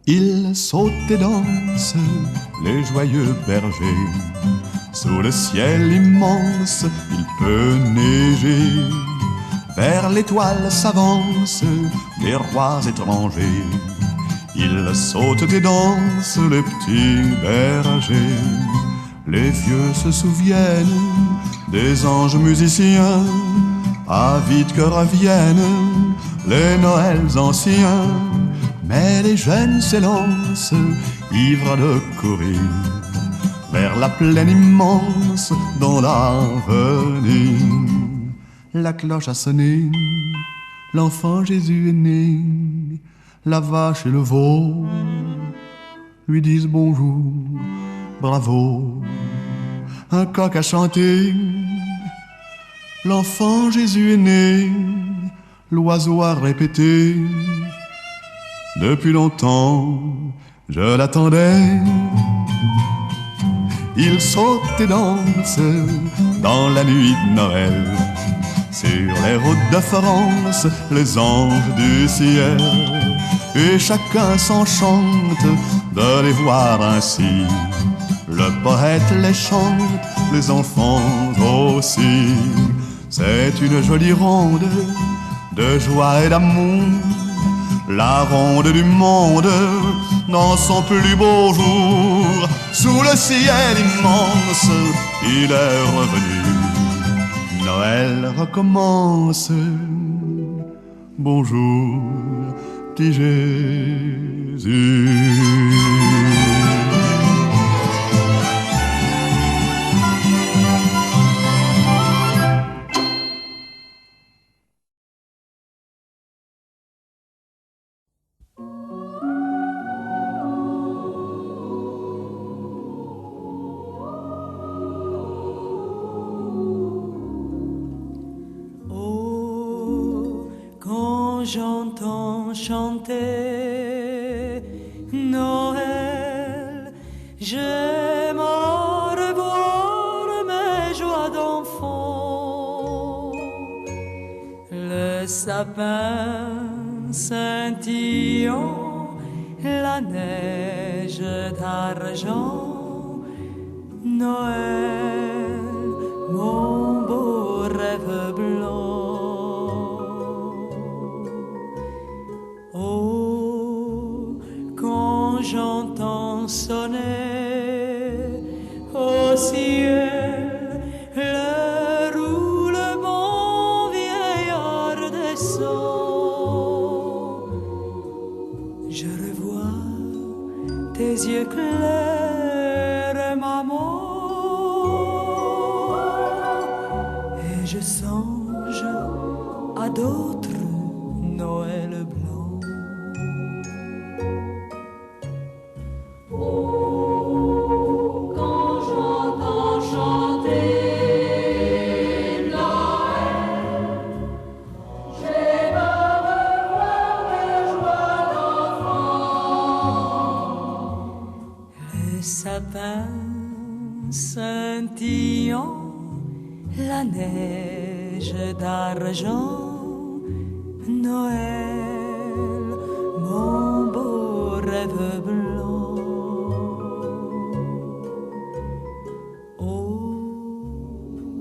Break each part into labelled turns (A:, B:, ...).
A: Ils sautent et dansent, les joyeux bergers. Sous le ciel immense, il peut neiger. Vers l'étoile s'avancent des rois étrangers. Ils sautent et dansent, les petits bergers. Les vieux se souviennent des anges musiciens, avides que reviennent les Noëls anciens. Mais les jeunes s'élancent, ivres de courir, vers la plaine immense dans l'avenir. La cloche a sonné, l'enfant Jésus est né. La vache et le veau lui disent bonjour, bravo. Un coq a chanté, l'enfant Jésus est né. L'oiseau a répété, depuis longtemps je l'attendais. Il saute et danse dans la nuit de Noël. Sur les routes de France, les anges du ciel. Et chacun s'enchante de les voir ainsi. Le poète les chante, les enfants aussi. C'est une jolie ronde de joie et d'amour, la ronde du monde dans son plus beau jour. Sous le ciel immense, il est revenu. Noël recommence. Bonjour, petit Jésus.
B: J'entends chanter Noël, j'aime à revoir mes joies d'enfant. Le sapin scintillant, la neige d'argent, Noël, mon beau rêve blanc. J'entends sonner au ciel le roulement vieillard des sons. Je revois tes yeux clairs, maman, et je songe à d'autres Noël blancs. Scintillant, la neige d'argent, Noël, mon beau rêve blanc. Oh,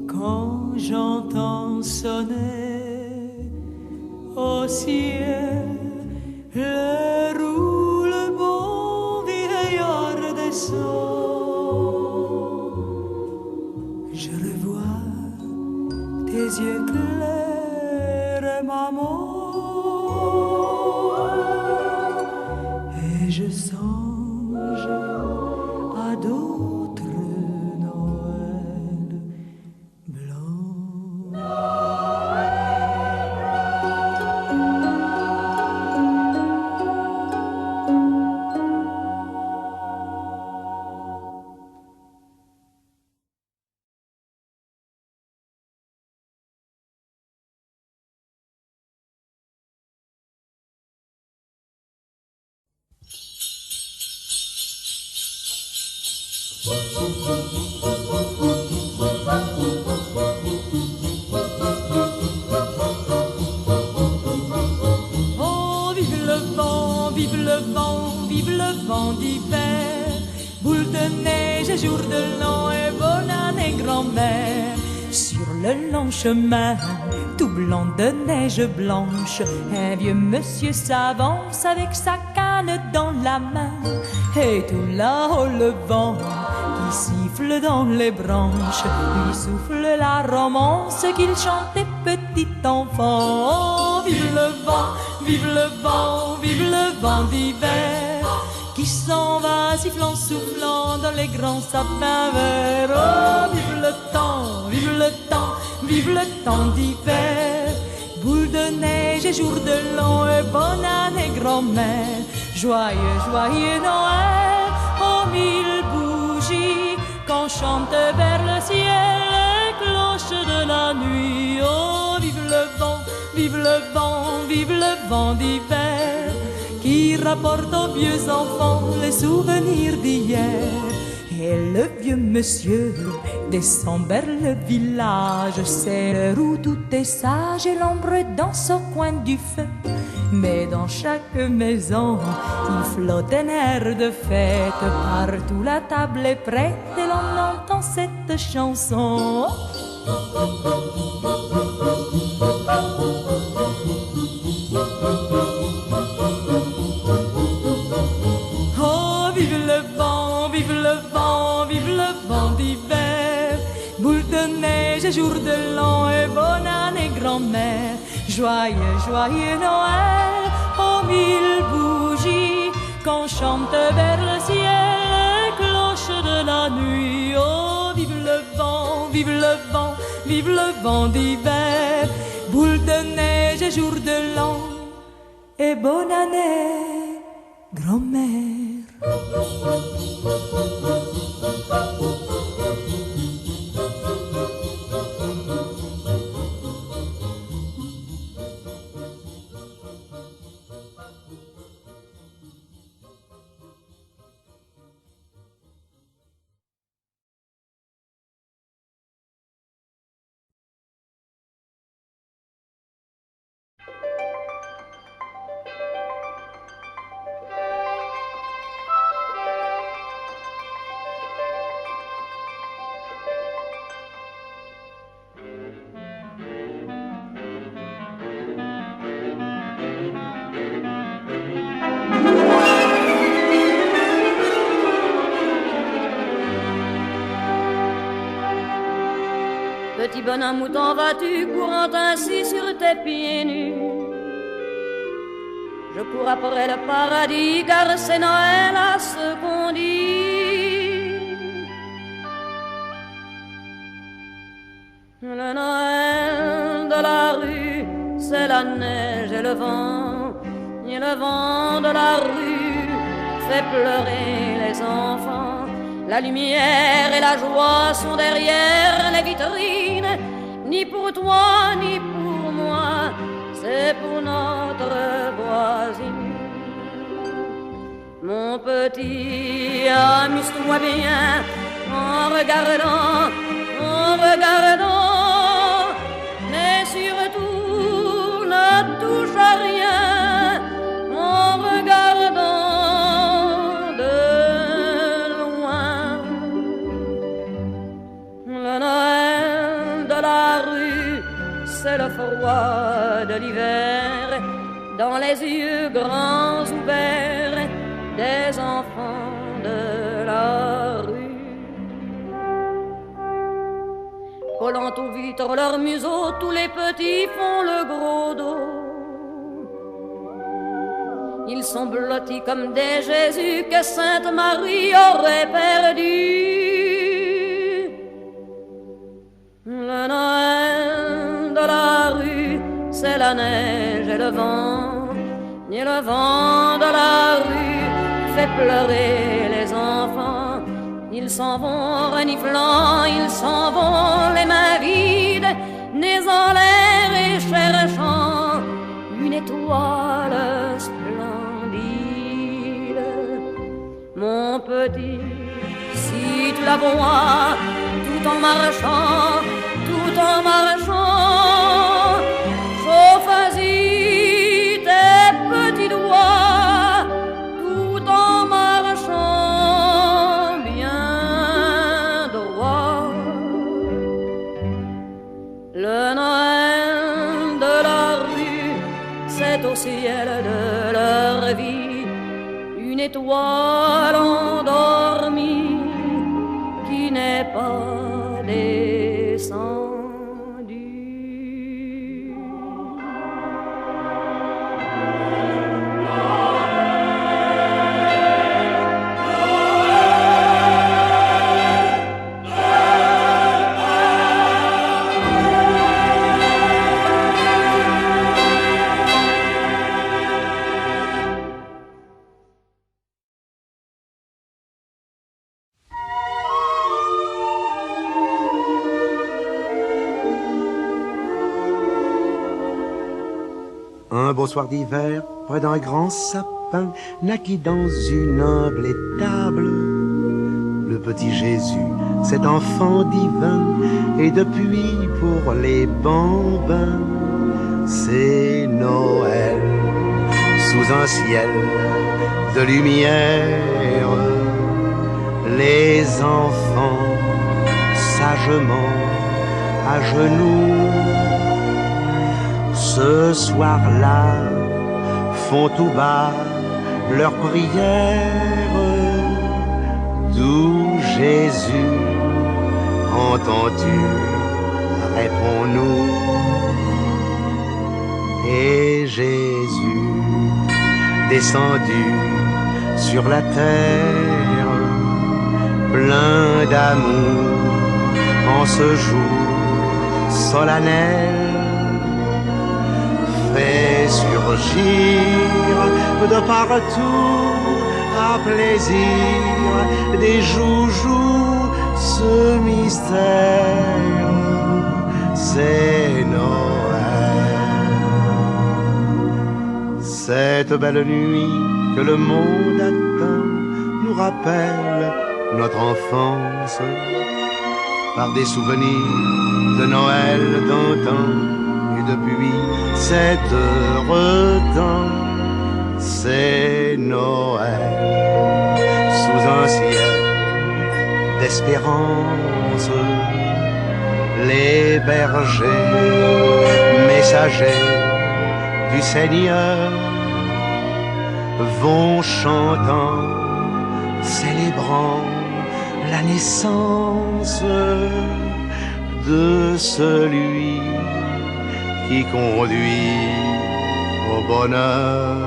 B: quand j'entends sonner au ciel le roulement vieillard des sons, tes yeux clairs, maman, et je songe à d'autres Noël blancs. Oh, vive le vent, vive le vent, vive le grand-mère. Sur le long chemin, tout blanc de neige blanche, un vieux monsieur s'avance avec sa canne dans la main. Et tout là-haut le vent qui siffle dans les branches lui souffle la romance qu'il chantait petit enfant. Oh, vive le vent, vive le vent, vive le vent d'hiver qui s'en va sifflant, soufflant dans les grands sapins verts. Oh, vive le temps, vive le temps, vive le temps d'hiver. Boule de neige et jour de l'an et bonne année grand-mère. Joyeux, joyeux Noël, aux mille bougies qu'on chante vers le ciel les cloches de la nuit. Oh, vive le vent, vive le vent, vive le vent d'hiver qui rapporte aux vieux enfants les souvenirs d'hier. Et le vieux monsieur descend vers le village, c'est l'heure où tout est sage et l'ombre danse au coin du feu. Mais dans chaque maison, il flotte un air de fête. Partout la table est prête et l'on entend cette chanson. Oh, vive le vent, vive le vent, vive le vent d'hiver. Boule de neige et jour de l'an et bonne année grand-mère. Joyeux, joyeux Noël, aux mille bougies qu'on chante vers le ciel les cloches de la nuit. Oh, vive le vent, vive le vent, vive le vent d'hiver. Boule de neige et jour de l'an et bonne année grand-mère.
C: Petit bonhomme, où t'en vas-tu, courant ainsi sur tes pieds nus? Je cours après le paradis, car c'est Noël à ce qu'on dit. Le Noël de la rue, c'est la neige et le vent. Et le vent de la rue fait pleurer les enfants. La lumière et la joie sont derrière les vitrines. Ni pour toi, ni pour moi, c'est pour notre voisine. Mon petit, amuse-toi bien en regardant, mais surtout ne touche à rien en regardant de loin. Le Noël de la rue, c'est le froid de l'hiver, dans les yeux grands ouverts des enfants de la rue. Collant aux vitres leurs museaux, tous les petits font le gros dos. Ils sont blottis comme des Jésus que Sainte Marie aurait perdus. Le Noël de la rue, c'est la neige et le vent. Et le vent de la rue fait pleurer les enfants. Ils s'en vont reniflant, ils s'en vont les mains vides, nez en l'air et cherchant une étoile splendide. Mon petit, si tu la vois, tout en marchant, chauffe-y tes petits doigts, tout en marchant bien droit. Le Noël de la rue, c'est au ciel de leur vie une étoile endormie qui n'est pas descendue.
D: Un beau soir d'hiver, près d'un grand sapin, naquit dans une humble étable le petit Jésus, cet enfant divin. Et depuis pour les bambins, c'est Noël sous un ciel de lumière. Les enfants sagement à genoux ce soir-là font tout bas leur prière. D'où Jésus entends-tu, réponds-nous. Et Jésus descendu sur la terre, plein d'amour en ce jour solennel, fait surgir de partout à plaisir des joujoux. Ce mystère, c'est Noël. Cette belle nuit que le monde attend nous rappelle notre enfance par des souvenirs de Noël d'antan. Et depuis cet heureux temps, c'est Noël sous un ciel d'espérance. Les bergers, messagers du Seigneur, vont chantant, célébrant la naissance de celui qui conduit au bonheur.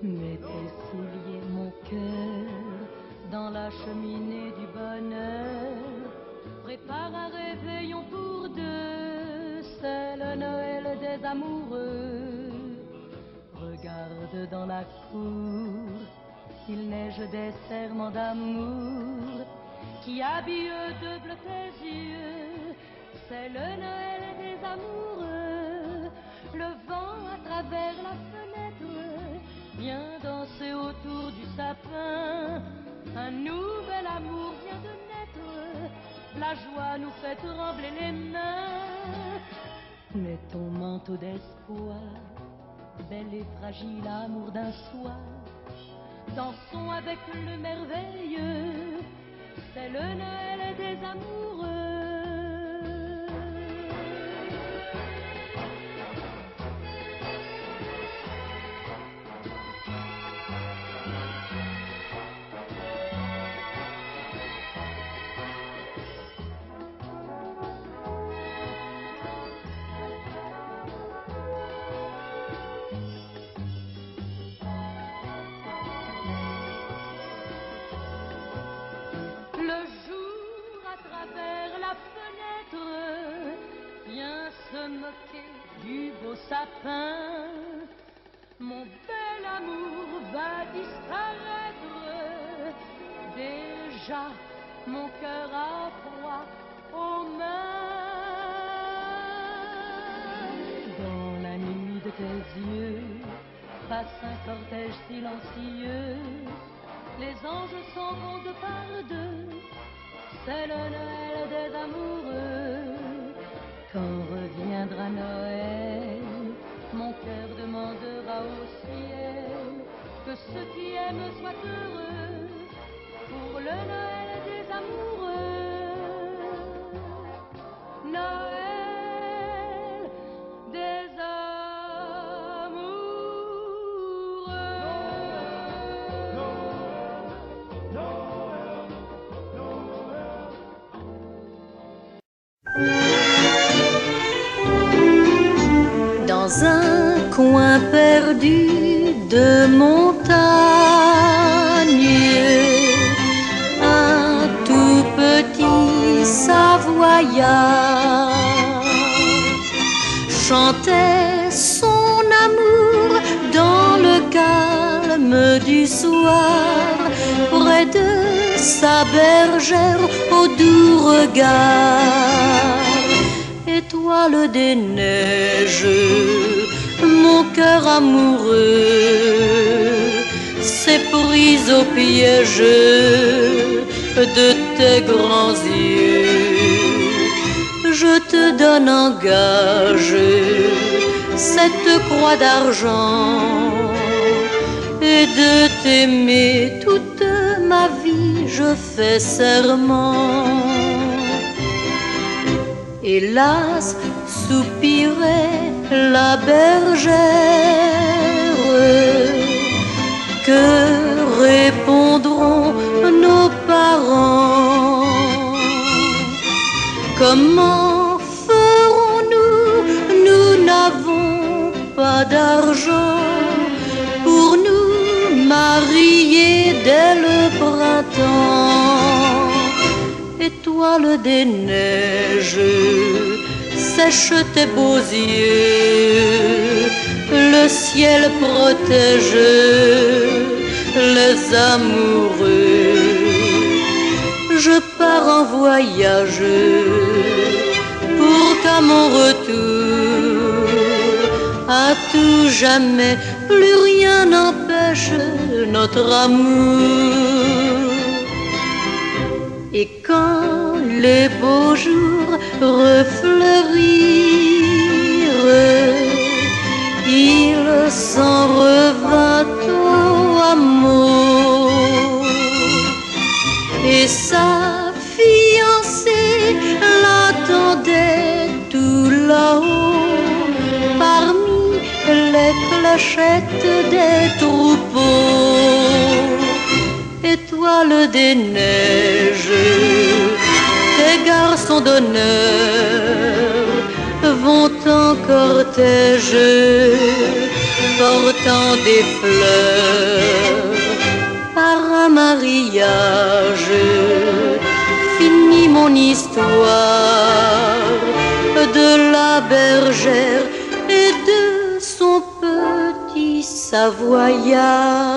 B: Mets tes souliers, mon cœur, dans la cheminée du bonheur. Prépare un réveillon pour deux, c'est le Noël des amoureux. Regarde dans la cour, il neige des serments d'amour qui habillent de bleu tes yeux. C'est le Noël des amoureux. Le vent à travers la fenêtre vient danser autour du sapin. Un nouvel amour vient de naître, la joie nous fait trembler les mains. Mets ton manteau d'espoir, bel et fragile amour d'un soir. Dansons avec le merveilleux, c'est le Noël des amoureux. disparaître. Déjà, mon cœur a froid aux mains. Dans la nuit de tes yeux passe un cortège silencieux. Les anges s'en vont de par deux. C'est le Noël des amoureux. Quand reviendra Noël, mon cœur demandera au ciel que ceux qui aiment soient heureux pour le Noël des amoureux. Noël des
E: Dans un coin perdu de montagne, un tout petit Savoyard chantait son amour dans le calme du soir, près de sa bergère au doux regard. Étoile des neiges, mon cœur amoureux s'est pris au piège de tes grands yeux. Je te donne en gage cette croix d'argent et de t'aimer toute ma vie je fais serment. Hélas, soupirait la bergère, que répondront nos parents? Comment ferons-nous? Nous n'avons pas d'argent pour nous marier dès le printemps. Étoile des neiges, sèche tes beaux yeux, le ciel protège les amoureux. Je pars en voyage pour qu'à mon retour, à tout jamais, plus rien n'empêche notre amour. Et quand les beaux jours refleurirent, il s'en revint au amour. Et sa fiancée l'attendait tout là-haut, parmi les clochettes des troupeaux. Étoile des neiges, tes garçons d'honneur vont en cortège, portant des fleurs. Par un mariage, finit mon histoire de la bergère et de son petit Savoyard.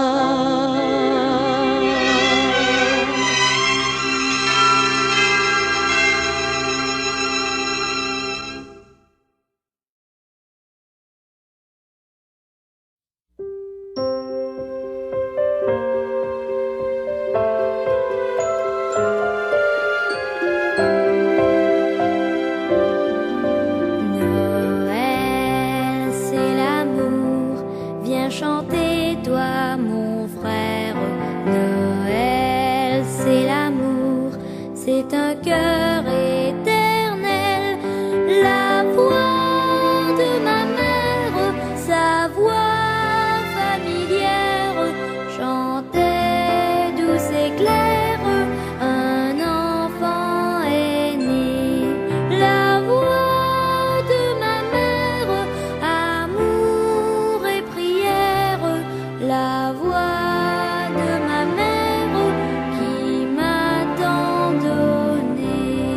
F: voix de ma mère qui m'a tant donné.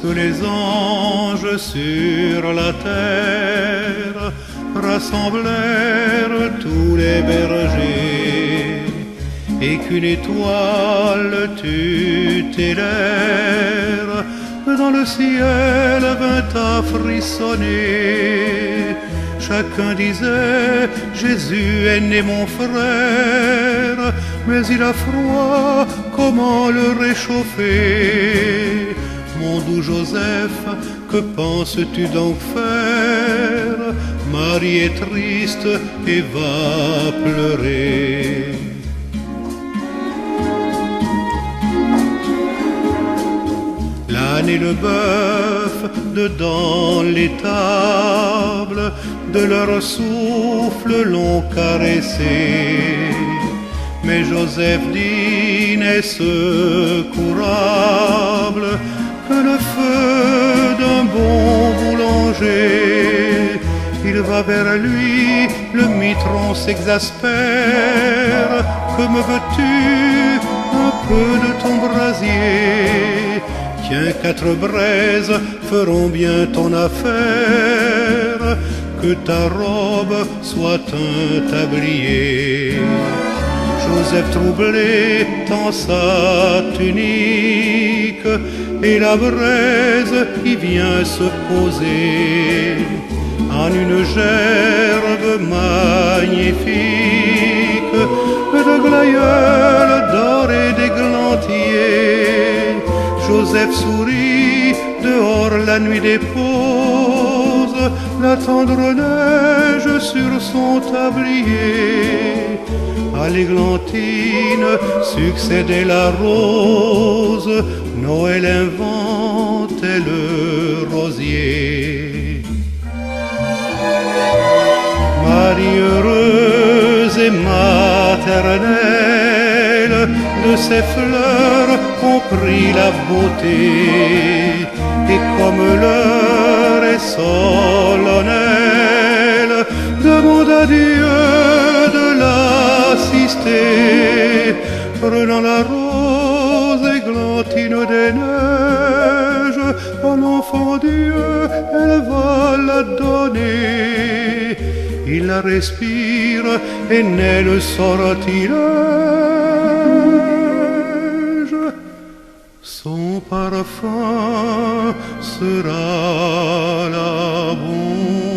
F: que les anges sur la terre rassemblèrent tous les bergers, et qu'une étoile tutélaire dans le ciel vint à frissonner. Chacun disait, Jésus est né mon frère, mais il a froid, comment le réchauffer? Mon doux Joseph, que penses-tu donc faire? Marie est triste et va pleurer. L'âne et le bœuf dedans l'étable de leur souffle l'ont caressé. Mais Joseph dit, n'est-ce courable que le feu d'un bon boulanger? Il va vers lui, le mitron s'exaspère. Que me veux-tu? Un peu de ton brasier. Tiens, 4 braises feront bien ton affaire. Que ta robe soit un tablier. Joseph troublé tend sa tunique, et la braise y vient se poser en une gerbe magnifique de glaïeuls d'or et d'églantiers. Joseph sourit, dehors la nuit dépose la tendre neige sur son tablier. À l'églantine succédait la rose, Noël inventait le rosier. Marie heureuse et maternelle, de ses fleurs ont pris la beauté, et comme l'heure est solennelle, demande à Dieu de l'assister. Prenant la rose églantine des neiges, à l'enfant Dieu, elle va la donner. Il la respire et naît le sortilège. Son parfum sera la bonté.